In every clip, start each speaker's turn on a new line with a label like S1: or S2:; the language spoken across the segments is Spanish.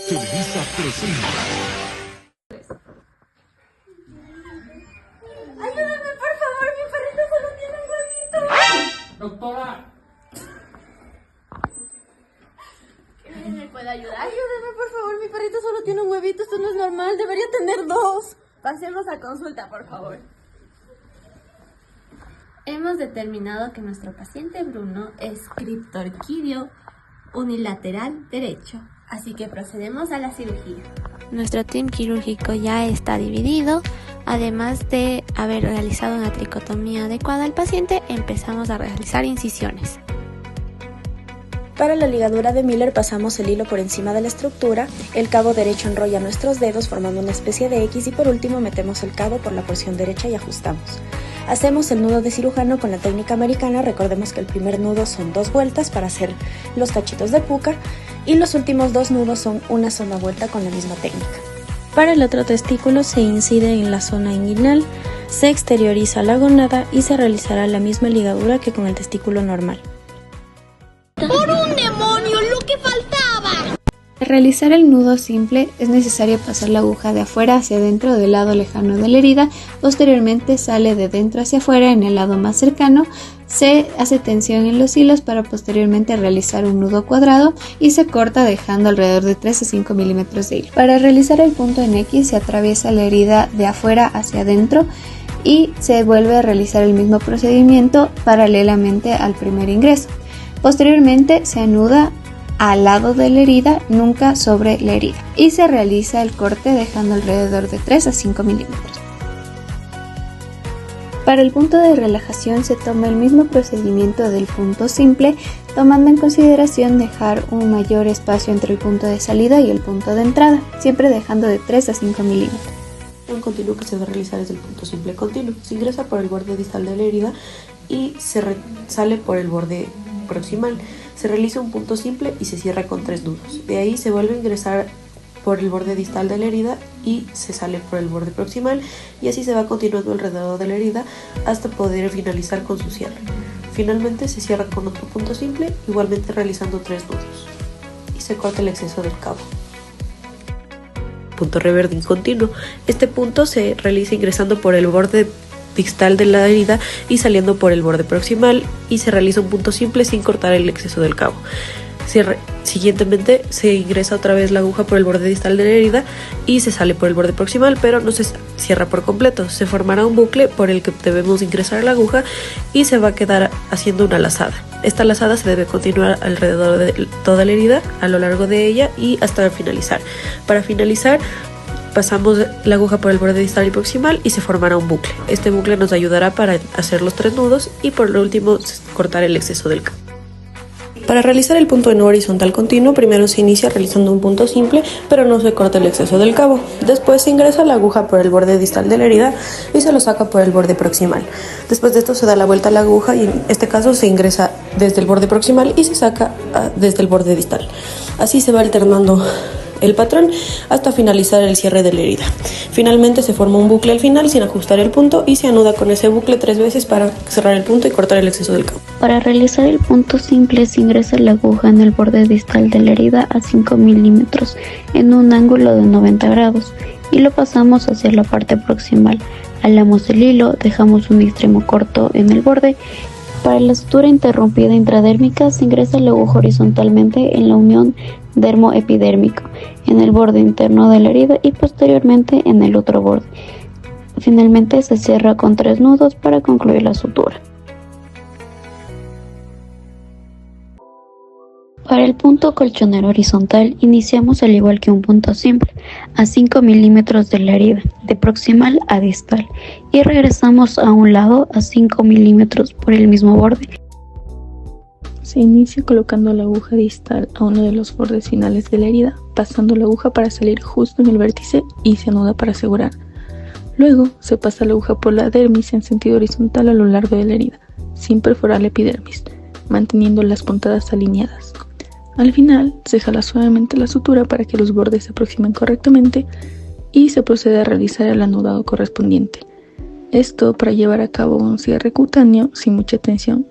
S1: Televisa presenta.
S2: Ayúdame, por favor, mi perrito solo tiene un huevito.
S1: Doctora.
S2: ¿Quién me puede ayudar? Ayúdame, por favor, mi perrito solo tiene un huevito. Esto no es normal, debería tener dos. Pasemos a consulta, por favor. Hemos determinado que nuestro paciente Bruno es criptorquidio unilateral derecho, así que procedemos a la cirugía.
S3: Nuestro team quirúrgico ya está dividido. Además de haber realizado una tricotomía adecuada al paciente, empezamos a realizar incisiones.
S4: Para la ligadura de Miller pasamos el hilo por encima de la estructura, el cabo derecho enrolla nuestros dedos formando una especie de X y por último metemos el cabo por la porción derecha y ajustamos. Hacemos el nudo de cirujano con la técnica americana. Recordemos que el primer nudo son 2 vueltas para hacer los cachitos de puca y los últimos 2 nudos son una sola vuelta con la misma técnica. Para el otro testículo se incide en la zona inguinal, se exterioriza la gónada y se realizará la misma ligadura que con el testículo normal.
S5: ¡Por un demonio, lo que faltaba!
S3: Para realizar el nudo simple es necesario pasar la aguja de afuera hacia adentro del lado lejano de la herida, posteriormente sale de dentro hacia afuera en el lado más cercano, se hace tensión en los hilos para posteriormente realizar un nudo cuadrado y se corta dejando alrededor de 3 a 5 milímetros de hilo. Para realizar el punto en X se atraviesa la herida de afuera hacia adentro y se vuelve a realizar el mismo procedimiento paralelamente al primer ingreso. Posteriormente se anuda al lado de la herida, nunca sobre la herida, y se realiza el corte dejando alrededor de 3 a 5 milímetros. Para el punto de relajación se toma el mismo procedimiento del punto simple, tomando en consideración dejar un mayor espacio entre el punto de salida y el punto de entrada, siempre dejando de 3 a 5 milímetros.
S6: Un continuo que se va a realizar es el punto simple continuo. Se ingresa por el borde distal de la herida y se sale por el borde proximal. Se realiza un punto simple y se cierra con 3 nudos. De ahí se vuelve a ingresar por el borde distal de la herida y se sale por el borde proximal y así se va continuando alrededor de la herida hasta poder finalizar con su cierre. Finalmente se cierra con otro punto simple, igualmente realizando 3 nudos y se corta el exceso del cabo. Punto reverde continuo. Este punto se realiza ingresando por el borde distal de la herida y saliendo por el borde proximal y se realiza un punto simple sin cortar el exceso del cabo. Siguientemente se ingresa otra vez la aguja por el borde distal de la herida y se sale por el borde proximal, pero no se cierra por completo. Se formará un bucle por el que debemos ingresar la aguja y se va a quedar haciendo una lazada. Esta lazada se debe continuar alrededor de toda la herida, a lo largo de ella y hasta finalizar. Para finalizar, pasamos la aguja por el borde distal y proximal y se formará un bucle. Este bucle nos ayudará para hacer los 3 nudos y por lo último cortar el exceso del cabo. Para realizar el punto en horizontal continuo, primero se inicia realizando un punto simple, pero no se corta el exceso del cabo. Después se ingresa la aguja por el borde distal de la herida y se lo saca por el borde proximal. Después de esto se da la vuelta a la aguja y en este caso se ingresa desde el borde proximal y se saca desde el borde distal. Así se va alternando el patrón hasta finalizar el cierre de la herida. Finalmente se forma un bucle al final sin ajustar el punto y se anuda con ese bucle 3 veces para cerrar el punto y cortar el exceso del cabo.
S7: Para realizar el punto simple se ingresa la aguja en el borde distal de la herida a 5 milímetros en un ángulo de 90 grados y lo pasamos hacia la parte proximal. Alamos el hilo, dejamos un extremo corto en el borde. Para la sutura interrumpida intradérmica se ingresa la aguja horizontalmente en la unión dermoepidérmico, en el borde interno de la herida y posteriormente en el otro borde. Finalmente se cierra con 3 nudos para concluir la sutura. Para el punto colchonero horizontal iniciamos al igual que un punto simple, a 5 milímetros de la herida, de proximal a distal, y regresamos a un lado a 5 milímetros por el mismo borde.
S4: Se inicia colocando la aguja distal a uno de los bordes finales de la herida, pasando la aguja para salir justo en el vértice y se anuda para asegurar. Luego se pasa la aguja por la dermis en sentido horizontal a lo largo de la herida, sin perforar la epidermis, manteniendo las puntadas alineadas. Al final se jala suavemente la sutura para que los bordes se aproximen correctamente y se procede a realizar el anudado correspondiente. Esto para llevar a cabo un cierre cutáneo sin mucha tensión.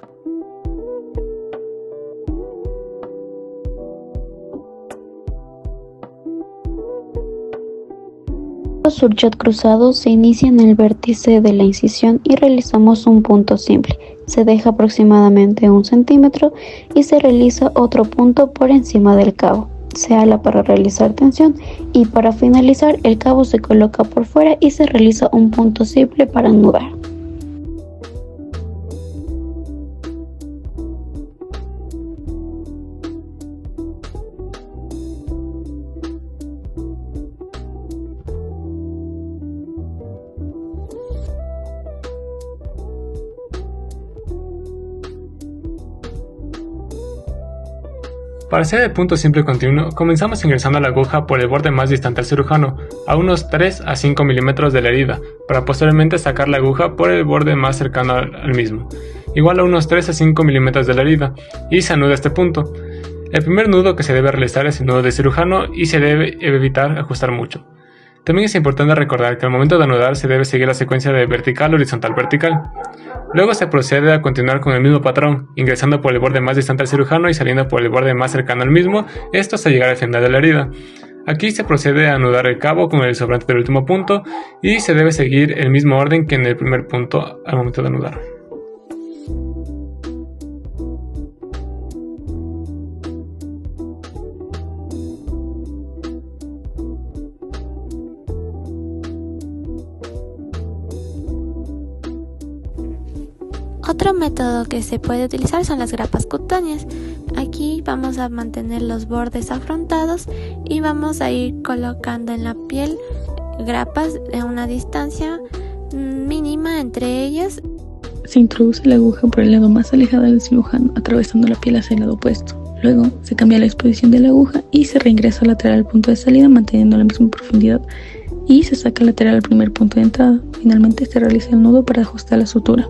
S7: Surchet cruzado se inicia en el vértice de la incisión y realizamos un punto simple. Se deja aproximadamente 1 centímetro y se realiza otro punto por encima del cabo. Se ala para realizar tensión y para finalizar el cabo se coloca por fuera y se realiza un punto simple para anudar.
S1: Para hacer el punto simple continuo, comenzamos ingresando la aguja por el borde más distante al cirujano, a unos 3 a 5 milímetros de la herida, para posteriormente sacar la aguja por el borde más cercano al mismo, igual a unos 3 a 5 milímetros de la herida, y se anuda este punto. El primer nudo que se debe realizar es el nudo de cirujano y se debe evitar ajustar mucho. También es importante recordar que al momento de anudar se debe seguir la secuencia de vertical, horizontal, vertical. Luego se procede a continuar con el mismo patrón, ingresando por el borde más distante al cirujano y saliendo por el borde más cercano al mismo, esto hasta llegar al final de la herida. Aquí se procede a anudar el cabo con el sobrante del último punto y se debe seguir el mismo orden que en el primer punto al momento de anudar.
S2: Otro método que se puede utilizar son las grapas cutáneas. Aquí vamos a mantener los bordes afrontados y vamos a ir colocando en la piel grapas de una distancia mínima entre ellas.
S4: Se introduce la aguja por el lado más alejado del cirujano, atravesando la piel hacia el lado opuesto. Luego se cambia la exposición de la aguja y se reingresa lateral al punto de salida manteniendo la misma profundidad y se saca lateral al primer punto de entrada. Finalmente se realiza el nudo para ajustar la sutura.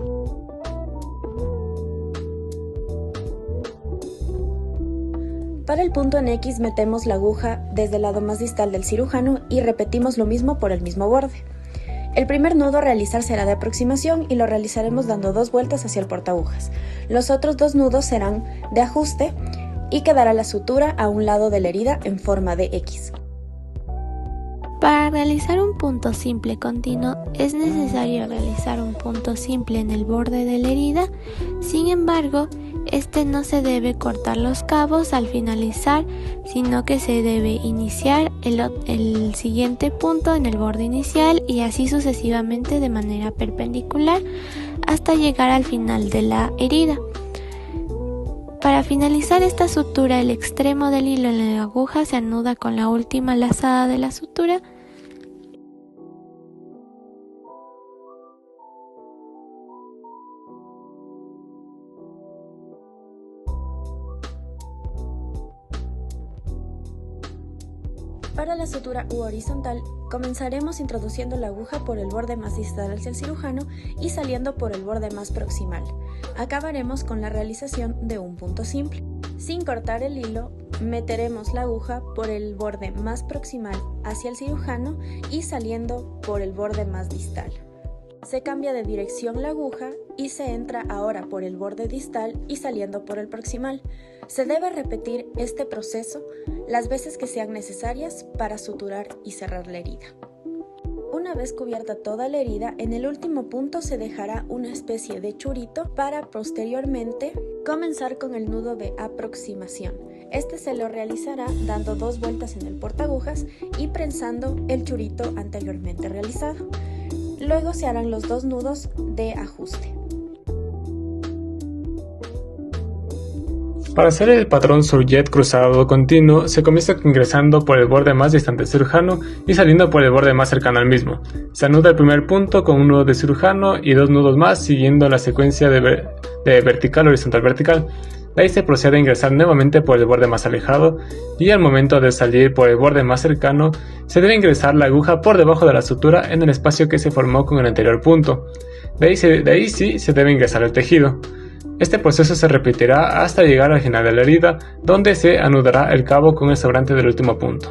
S8: Para el punto en X metemos la aguja desde el lado más distal del cirujano y repetimos lo mismo por el mismo borde. El primer nudo a realizar será de aproximación y lo realizaremos dando 2 vueltas hacia el portaagujas. Los otros 2 nudos serán de ajuste y quedará la sutura a un lado de la herida en forma de X.
S2: Para realizar un punto simple continuo es necesario realizar un punto simple en el borde de la herida. Sin embargo, este no se debe cortar los cabos al finalizar, sino que se debe iniciar el siguiente punto en el borde inicial y así sucesivamente de manera perpendicular hasta llegar al final de la herida. Para finalizar esta sutura, el extremo del hilo en la aguja se anuda con la última lazada de la sutura.
S8: Para la sutura U horizontal, comenzaremos introduciendo la aguja por el borde más distal hacia el cirujano y saliendo por el borde más proximal. Acabaremos con la realización de un punto simple. Sin cortar el hilo, meteremos la aguja por el borde más proximal hacia el cirujano y saliendo por el borde más distal. Se cambia de dirección la aguja y se entra ahora por el borde distal y saliendo por el proximal. Se debe repetir este proceso las veces que sean necesarias para suturar y cerrar la herida. Una vez cubierta toda la herida, en el último punto se dejará una especie de churito para posteriormente comenzar con el nudo de aproximación. Este se lo realizará dando 2 vueltas en el portaagujas y prensando el churito anteriormente realizado. Luego se harán los 2 nudos de ajuste.
S1: Para hacer el patrón surchet cruzado continuo, se comienza ingresando por el borde más distante del cirujano y saliendo por el borde más cercano al mismo. Se anuda el primer punto con un nudo de cirujano y 2 nudos más siguiendo la secuencia de vertical, horizontal, vertical. De ahí se procede a ingresar nuevamente por el borde más alejado y al momento de salir por el borde más cercano, se debe ingresar la aguja por debajo de la sutura en el espacio que se formó con el anterior punto. De ahí sí se debe ingresar el tejido. Este proceso se repetirá hasta llegar al final de la herida, donde se anudará el cabo con el sobrante del último punto.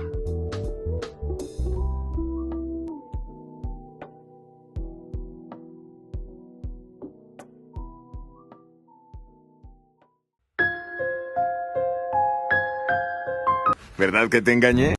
S9: ¿Verdad que te engañé?